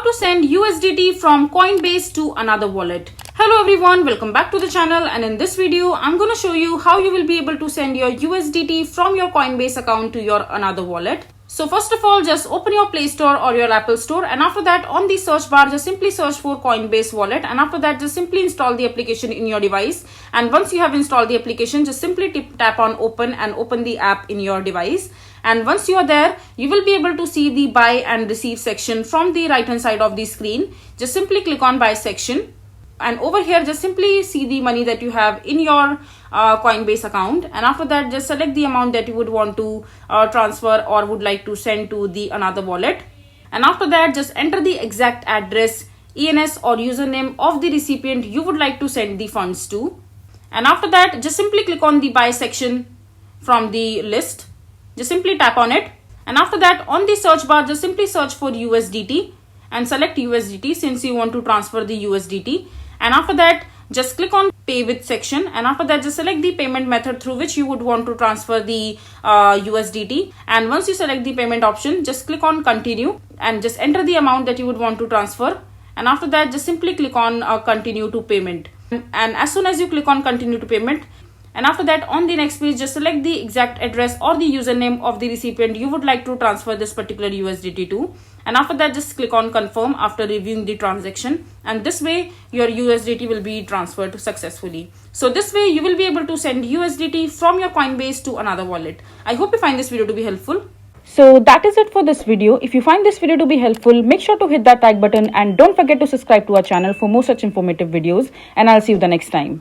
to send USDT from Coinbase to another wallet. Hello everyone, welcome back to the channel, and in this video I'm going to show you how you will be able to send your USDT from your Coinbase account to your another wallet. So first of all, just open your Play Store or your Apple Store, and after that on the search bar just simply search for Coinbase wallet, and after that just simply install the application in your device. And once you have installed the application, just simply tap on open and open the app in your device. And once you are there, you will be able to see the buy and receive section from the right hand side of the screen. Just simply click on buy section, and over here just simply see the money that you have in your Coinbase account, and after that just select the amount that you would want to transfer or would like to send to the another wallet. And after that just enter the exact address, ENS or username of the recipient you would like to send the funds to. And after that just simply click on the buy section from the list. Just simply tap on it, and after that on the search bar just simply search for USDT and select USDT since you want to transfer the USDT. And after that just click on pay with section, and after that just select the payment method through which you would want to transfer the USDT. And once you select the payment option, just click on continue and just enter the amount that you would want to transfer. And after that just simply click on continue to payment, and as soon as you click on continue to payment, and after that on the next page just select the exact address or the username of the recipient you would like to transfer this particular USDT to. And after that just click on confirm after reviewing the transaction, and this way your USDT will be transferred successfully. So this way you will be able to send USDT from your Coinbase to another wallet. I hope you find this video to be helpful. So that is it for this video. If you find this video to be helpful, make sure to hit that like button and don't forget to subscribe to our channel for more such informative videos, and I'll see you the next time.